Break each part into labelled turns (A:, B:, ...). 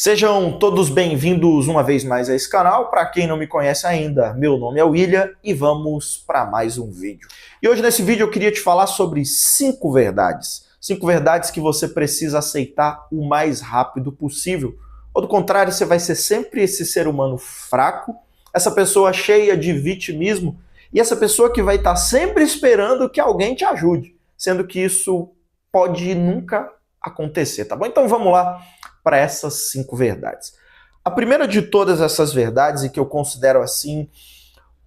A: Sejam todos bem-vindos uma vez mais a esse canal. Para quem não me conhece ainda, meu nome é William e vamos para mais um vídeo. E hoje nesse vídeo eu queria te falar sobre 5 verdades. 5 verdades que você precisa aceitar o mais rápido possível. Ou do contrário, você vai ser sempre esse ser humano fraco, essa pessoa cheia de vitimismo e essa pessoa que vai estar sempre esperando que alguém te ajude, sendo que isso pode nunca acontecer, tá bom? Então vamos lá para essas 5 verdades. A primeira de todas essas verdades, e que eu considero assim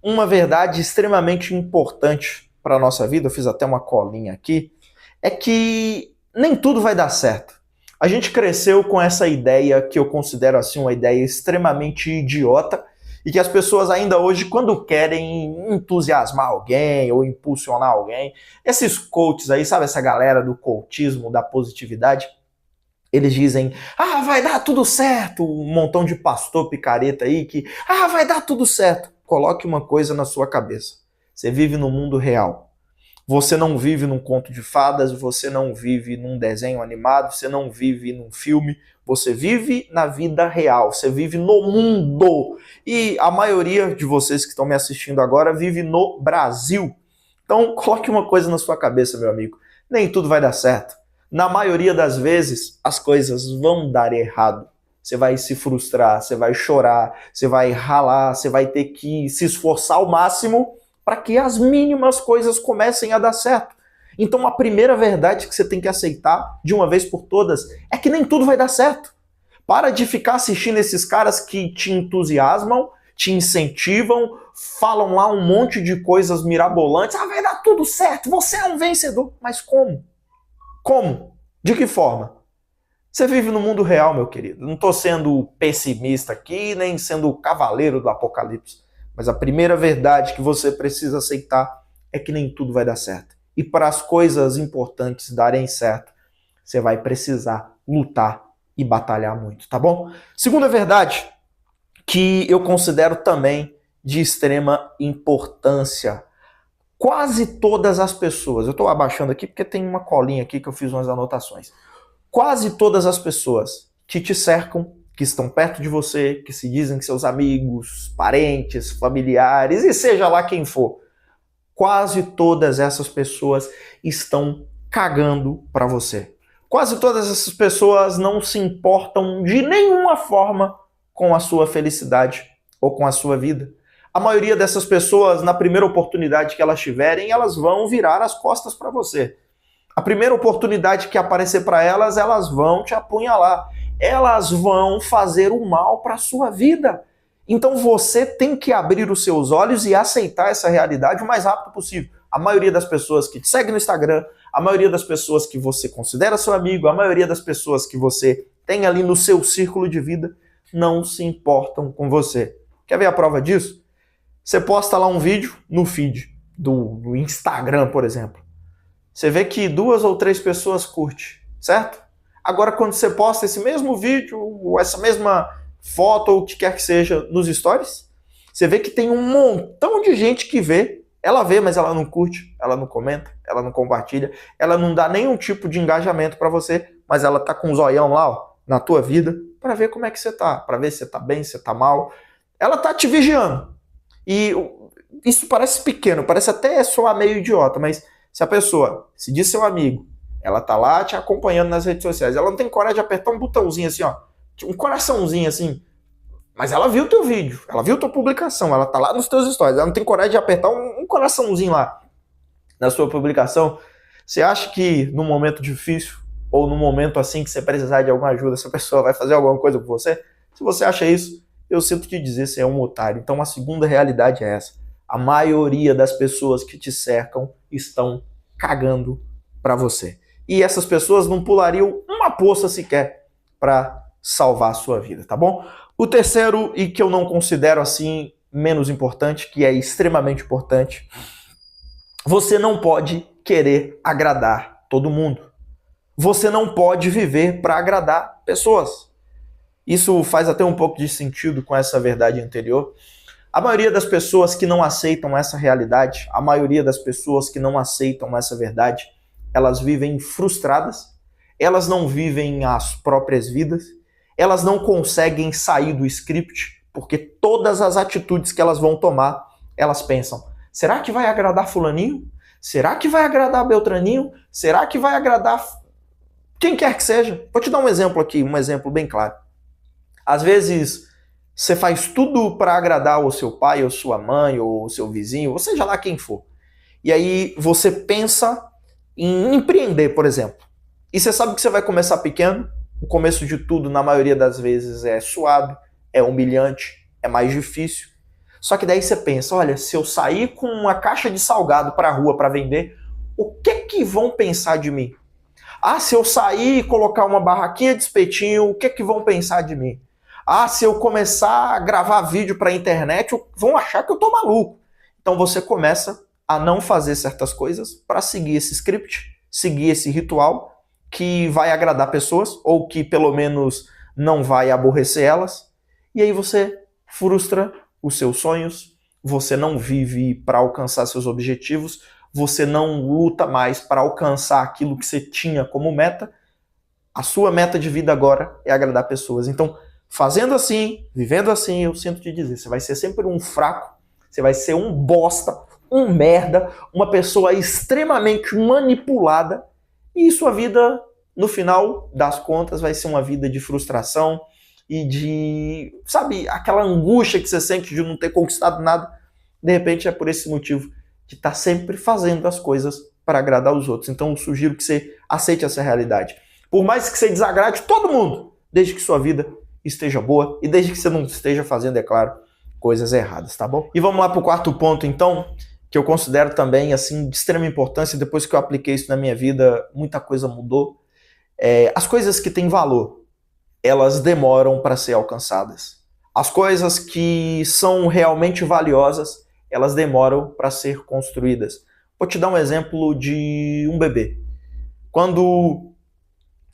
A: uma verdade extremamente importante para a nossa vida, eu fiz até uma colinha aqui, é que nem tudo vai dar certo. A gente cresceu com essa ideia que eu considero assim uma ideia extremamente idiota e que as pessoas ainda hoje, quando querem entusiasmar alguém ou impulsionar alguém, esses coaches aí, sabe essa galera do coachismo, da positividade, eles dizem, vai dar tudo certo, um montão de pastor picareta aí que, vai dar tudo certo. Coloque uma coisa na sua cabeça, você vive no mundo real. Você não vive num conto de fadas, você não vive num desenho animado, você não vive num filme, você vive na vida real, você vive no mundo. E a maioria de vocês que estão me assistindo agora vive no Brasil. Então coloque uma coisa na sua cabeça, meu amigo, nem tudo vai dar certo. Na maioria das vezes, as coisas vão dar errado. Você vai se frustrar, você vai chorar, você vai ralar, você vai ter que se esforçar ao máximo para que as mínimas coisas comecem a dar certo. Então a primeira verdade que você tem que aceitar, de uma vez por todas, é que nem tudo vai dar certo. Para de ficar assistindo esses caras que te entusiasmam, te incentivam, falam lá um monte de coisas mirabolantes. Vai dar tudo certo, você é um vencedor. Mas como? Como? De que forma? Você vive no mundo real, meu querido. Não estou sendo pessimista aqui, nem sendo o cavaleiro do apocalipse. Mas a primeira verdade que você precisa aceitar é que nem tudo vai dar certo. E para as coisas importantes darem certo, você vai precisar lutar e batalhar muito, tá bom? Segunda verdade, que eu considero também de extrema importância. Quase todas as pessoas, eu estou abaixando aqui porque tem uma colinha aqui que eu fiz umas anotações. Quase todas as pessoas que te cercam, que estão perto de você, que se dizem seus amigos, parentes, familiares, e seja lá quem for, quase todas essas pessoas estão cagando para você. Quase todas essas pessoas não se importam de nenhuma forma com a sua felicidade ou com a sua vida. A maioria dessas pessoas, na primeira oportunidade que elas tiverem, elas vão virar as costas para você. A primeira oportunidade que aparecer para elas, elas vão te apunhalar. Elas vão fazer o mal para a sua vida. Então você tem que abrir os seus olhos e aceitar essa realidade o mais rápido possível. A maioria das pessoas que te seguem no Instagram, a maioria das pessoas que você considera seu amigo, a maioria das pessoas que você tem ali no seu círculo de vida, não se importam com você. Quer ver a prova disso? Você posta lá um vídeo no feed do Instagram, por exemplo. Você vê que 2 ou 3 pessoas curtem, certo? Agora, quando você posta esse mesmo vídeo, ou essa mesma foto, ou o que quer que seja, nos stories, você vê que tem um montão de gente que vê. Ela vê, mas ela não curte, ela não comenta, ela não compartilha, ela não dá nenhum tipo de engajamento para você, mas ela tá com um zoião lá, ó, na tua vida, para ver como é que você tá, para ver se você tá bem, se você tá mal. Ela tá te vigiando. E isso parece pequeno, parece até soar meio idiota, mas se a pessoa se diz seu amigo, ela tá lá te acompanhando nas redes sociais, ela não tem coragem de apertar um botãozinho assim, ó, um coraçãozinho assim, mas ela viu teu vídeo, ela viu tua publicação, ela tá lá nos teus stories, ela não tem coragem de apertar um coraçãozinho lá na sua publicação. Você acha que num momento difícil, ou num momento assim que você precisar de alguma ajuda, essa pessoa vai fazer alguma coisa por você? Se você acha isso, eu sinto te dizer, você é um otário. Então a segunda realidade é essa. A maioria das pessoas que te cercam estão cagando para você. E essas pessoas não pulariam uma poça sequer para salvar a sua vida, tá bom? O terceiro, e que eu não considero assim menos importante, que é extremamente importante, você não pode querer agradar todo mundo. Você não pode viver para agradar pessoas. Isso faz até um pouco de sentido com essa verdade anterior. A maioria das pessoas que não aceitam essa realidade, a maioria das pessoas que não aceitam essa verdade, elas vivem frustradas, elas não vivem as próprias vidas, elas não conseguem sair do script, porque todas as atitudes que elas vão tomar, elas pensam, será que vai agradar fulaninho? Será que vai agradar Beltraninho? Será que vai agradar quem quer que seja? Vou te dar um exemplo aqui, um exemplo bem claro. Às vezes, você faz tudo para agradar o seu pai, ou sua mãe, ou o seu vizinho, ou seja lá quem for. E aí você pensa em empreender, por exemplo. E você sabe que você vai começar pequeno, o começo de tudo, na maioria das vezes, é suado, é humilhante, é mais difícil. Só que daí você pensa, olha, se eu sair com uma caixa de salgado para a rua para vender, o que vão pensar de mim? Ah, se eu sair e colocar uma barraquinha de espetinho, o que vão pensar de mim? Ah, se eu começar a gravar vídeo para a internet, vão achar que eu tô maluco. Então você começa a não fazer certas coisas para seguir esse script, seguir esse ritual que vai agradar pessoas, ou que pelo menos não vai aborrecer elas, e aí você frustra os seus sonhos, você não vive para alcançar seus objetivos, você não luta mais para alcançar aquilo que você tinha como meta. A sua meta de vida agora é agradar pessoas. Então, fazendo assim, vivendo assim, eu sinto te dizer, você vai ser sempre um fraco, você vai ser um bosta, um merda, uma pessoa extremamente manipulada, e sua vida, no final das contas, vai ser uma vida de frustração e de, sabe, aquela angústia que você sente de não ter conquistado nada. De repente é por esse motivo de estar sempre fazendo as coisas para agradar os outros. Então eu sugiro que você aceite essa realidade. Por mais que você desagrade todo mundo, desde que sua vida esteja boa e desde que você não esteja fazendo, é claro, coisas erradas, tá bom? E vamos lá para o quarto ponto, então, que eu considero também assim de extrema importância. Depois que eu apliquei isso na minha vida, muita coisa mudou. As coisas que têm valor, elas demoram para ser alcançadas. As coisas que são realmente valiosas, elas demoram para ser construídas. Vou te dar um exemplo de um bebê. Quando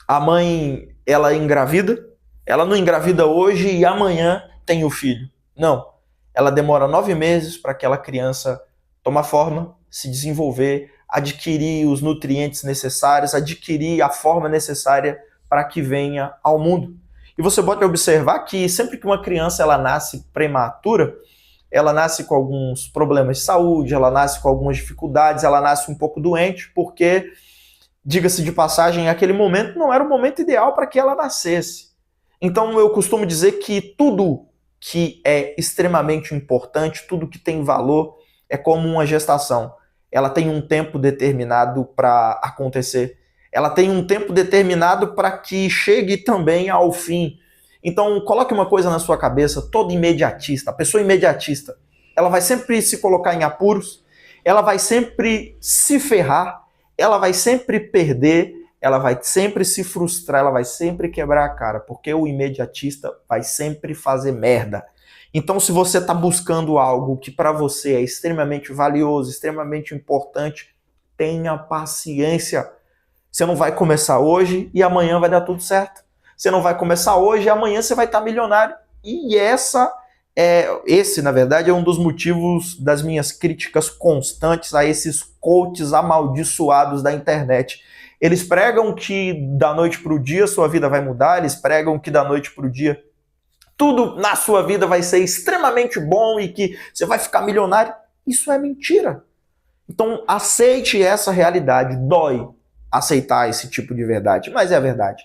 A: a mãe ela engravida, ela não engravida hoje e amanhã tem o filho. Não. Ela demora 9 meses para aquela criança tomar forma, se desenvolver, adquirir os nutrientes necessários, adquirir a forma necessária para que venha ao mundo. E você pode observar que sempre que uma criança ela nasce prematura, ela nasce com alguns problemas de saúde, ela nasce com algumas dificuldades, ela nasce um pouco doente, porque, diga-se de passagem, aquele momento não era o momento ideal para que ela nascesse. Então eu costumo dizer que tudo que é extremamente importante, tudo que tem valor, é como uma gestação. Ela tem um tempo determinado para acontecer. Ela tem um tempo determinado para que chegue também ao fim. Então, coloque uma coisa na sua cabeça, todo imediatista, a pessoa imediatista, ela vai sempre se colocar em apuros, ela vai sempre se ferrar, ela vai sempre perder, ela vai sempre se frustrar, ela vai sempre quebrar a cara, porque o imediatista vai sempre fazer merda. Então, se você está buscando algo que para você é extremamente valioso, extremamente importante, tenha paciência. Você não vai começar hoje e amanhã vai dar tudo certo. Você não vai começar hoje e amanhã você vai estar milionário. E esse, na verdade, é um dos motivos das minhas críticas constantes a esses coaches amaldiçoados da internet. Eles pregam que da noite para o dia sua vida vai mudar, eles pregam que da noite para o dia tudo na sua vida vai ser extremamente bom e que você vai ficar milionário. Isso é mentira. Então aceite essa realidade. Dói aceitar esse tipo de verdade, mas é a verdade.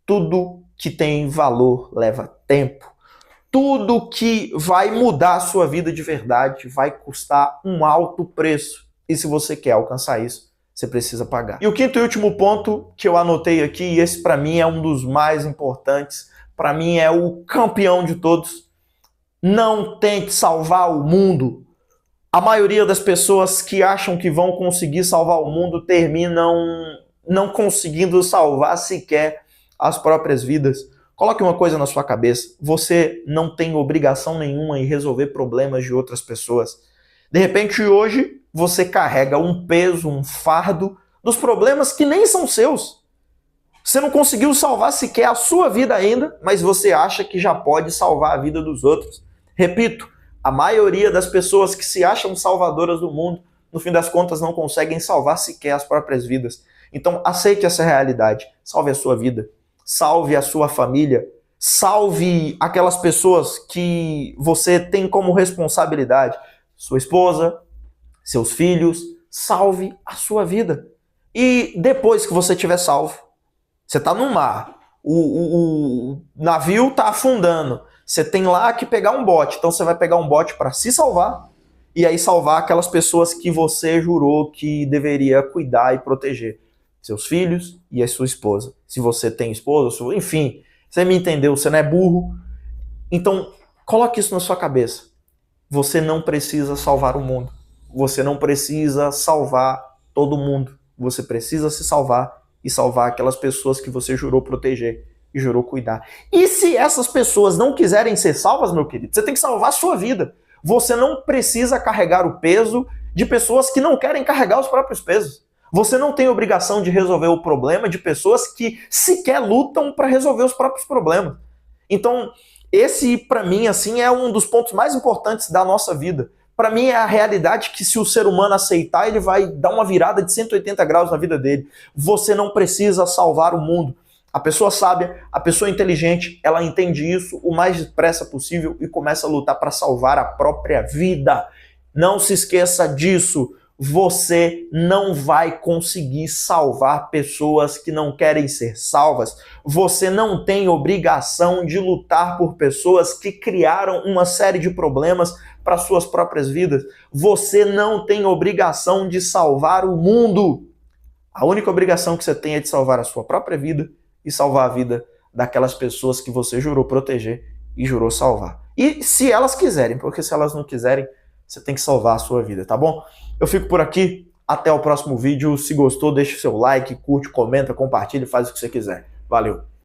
A: Tudo que tem valor leva tempo. Tudo que vai mudar a sua vida de verdade vai custar um alto preço. E se você quer alcançar isso, você precisa pagar. E o quinto e último ponto que eu anotei aqui, e esse para mim é um dos mais importantes, para mim é o campeão de todos. Não tente salvar o mundo. A maioria das pessoas que acham que vão conseguir salvar o mundo terminam não conseguindo salvar sequer as próprias vidas. Coloque uma coisa na sua cabeça, você não tem obrigação nenhuma em resolver problemas de outras pessoas. De repente hoje você carrega um peso, um fardo dos problemas que nem são seus. Você não conseguiu salvar sequer a sua vida ainda, mas você acha que já pode salvar a vida dos outros. Repito, a maioria das pessoas que se acham salvadoras do mundo, no fim das contas não conseguem salvar sequer as próprias vidas. Então aceite essa realidade, salve a sua vida. Salve a sua família, Salve aquelas pessoas que você tem como responsabilidade, sua esposa, seus filhos, salve a sua vida. E depois que você tiver salvo, você está no mar, o navio está afundando, você tem lá que pegar um bote, então você vai pegar um bote para se salvar e aí salvar aquelas pessoas que você jurou que deveria cuidar e proteger, seus filhos e a sua esposa. Se você tem esposa, enfim, você me entendeu, você não é burro. Então, coloque isso na sua cabeça. Você não precisa salvar o mundo. Você não precisa salvar todo mundo. Você precisa se salvar e salvar aquelas pessoas que você jurou proteger e jurou cuidar. E se essas pessoas não quiserem ser salvas, meu querido, você tem que salvar a sua vida. Você não precisa carregar o peso de pessoas que não querem carregar os próprios pesos. Você não tem obrigação de resolver o problema de pessoas que sequer lutam para resolver os próprios problemas. Então, esse, para mim, assim, é um dos pontos mais importantes da nossa vida. Para mim, é a realidade que, se o ser humano aceitar, ele vai dar uma virada de 180 graus na vida dele. Você não precisa salvar o mundo. A pessoa sábia, a pessoa inteligente, ela entende isso o mais depressa possível e começa a lutar para salvar a própria vida. Não se esqueça disso. Você não vai conseguir salvar pessoas que não querem ser salvas. Você não tem obrigação de lutar por pessoas que criaram uma série de problemas para suas próprias vidas. Você não tem obrigação de salvar o mundo. A única obrigação que você tem é de salvar a sua própria vida e salvar a vida daquelas pessoas que você jurou proteger e jurou salvar. E se elas quiserem, porque se elas não quiserem, você tem que salvar a sua vida, tá bom? Eu fico por aqui, até o próximo vídeo. Se gostou, deixa o seu like, curte, comenta, compartilha e faz o que você quiser. Valeu!